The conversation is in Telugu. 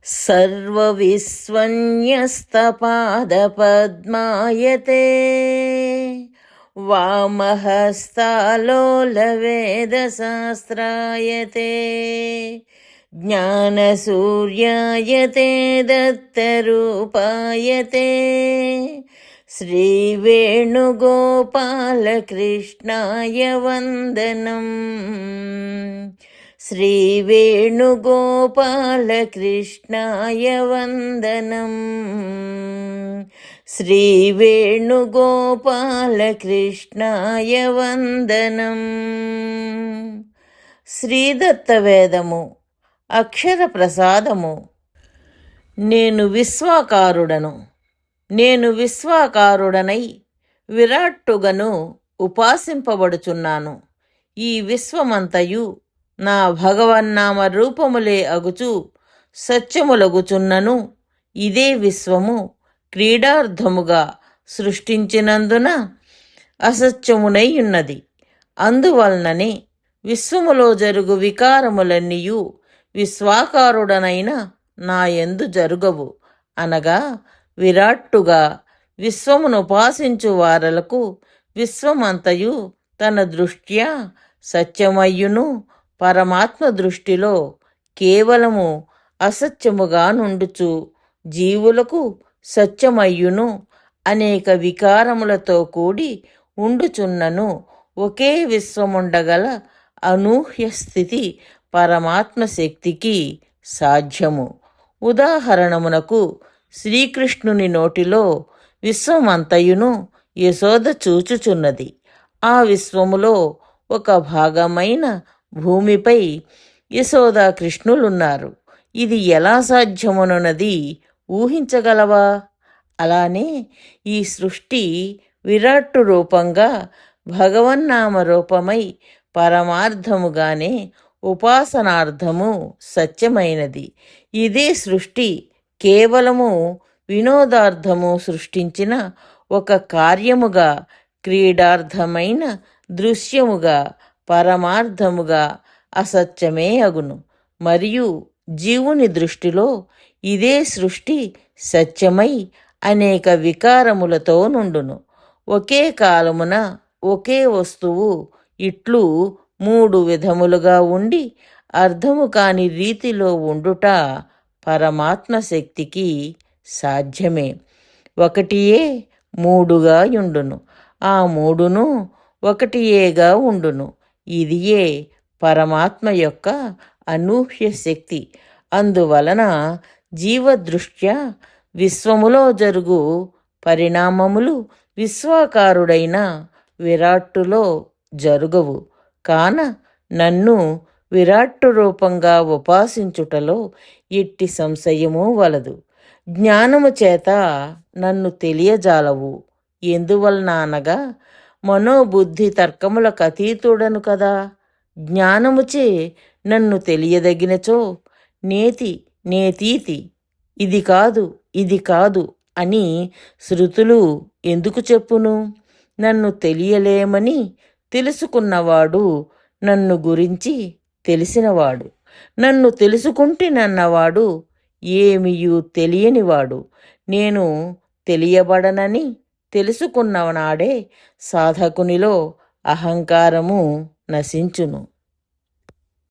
सर्वविश्वन्यस्तपादपद्मायते वामहस्तालोलवेदशास्त्रायते ज्ञानसूर्यायते दत्तरूपायते श्रीवेणुगोपालकृष्णाय वन्दनम्। श्रीवेणुगोपालकृष्णाय वन्दनम्। श्रीवेणुगोपालकृष्णाय वन्दनम्। శ్రీదత్తవేదము అక్షర ప్రసాదము. నేను విశ్వాకారుడనై విరాట్టుగను ఉపాసింపబడుచున్నాను. ఈ విశ్వమంతయు నా భగవన్నామ రూపములే అగుచు సత్యములగుచున్నను. ఇదే విశ్వము క్రీడార్థముగా సృష్టించినందున అసత్యమునై ఉన్నది. అందువలననే విశ్వములో జరుగు వికారములన్నీయు విశ్వాకారుడనైన నాయందు జరుగవు. అనగా విరాట్టుగా విశ్వమును ఉపాసించు వారలకు విశ్వమంతయు తన దృష్ట్యా సత్యమయ్యును, పరమాత్మ దృష్టిలో కేవలము అసత్యముగా నుండుచు జీవులకు సత్యమయ్యును, అనేక వికారములతో కూడి ఉండుచున్నను. ఒకే విశ్వముండగల అనూహ్య స్థితి పరమాత్మ శక్తికి సాధ్యము. ఉదాహరణమునకు శ్రీకృష్ణుని నోటిలో విశ్వమంతయును యశోద చూచుచున్నది. ఆ విశ్వములో ఒక భాగమైన భూమిపై యశోదా కృష్ణులున్నారు. ఇది ఎలా సాధ్యమునున్నది ఊహించగలవా? అలానే ఈ సృష్టి విరాట్టు రూపంగా భగవన్నామ రూపమై పరమార్థముగానే ఉపాసనార్థము సత్యమైనది. ఇదే సృష్టి కేవలము వినోదార్థము సృష్టించిన ఒక కార్యముగా, క్రీడార్థమైన దృశ్యముగా, పరమార్థముగా అసత్యమే అగును. మరియు జీవుని దృష్టిలో ఇదే సృష్టి సత్యమై అనేక వికారములతో నుండును. ఒకే కాలమున ఒకే వస్తువు ఇట్లు 3 విధములుగా ఉండి అర్థము కాని రీతిలో ఉండుట పరమాత్మ శక్తికి సాధ్యమే. ఒకటియే 3గా ఉండును, ఆ 3ను ఒకటియేగా ఉండును. ఇదియే పరమాత్మ యొక్క అనూహ్య శక్తి. అందువలన జీవదృష్ట్యా విశ్వములో జరుగు పరిణామములు విశ్వాకారుడైన విరాట్టులో జరుగవు. కాన నన్ను విరాట్టు రూపంగా ఉపాసించుటలో ఎట్టి సంశయము వలదు. జ్ఞానము చేత నన్ను తెలియజాలవు. ఎందువలన అనగా మనోబుద్ధి తర్కములకు అతీతుడను కదా. జ్ఞానముచే నన్ను తెలియదగినచో నేతీతి ఇది కాదు అని శృతులు ఎందుకు చెప్పును? నన్ను తెలియలేమని తెలుసుకున్నవాడు నన్ను గురించి తెలిసినవాడు. నన్ను తెలుసుకుంటేనన్నవాడు ఏమియూ తెలియనివాడు. నేను తెలియబడనని తెలుసుకున్ననాడే సాధకునిలో అహంకారము నశించును.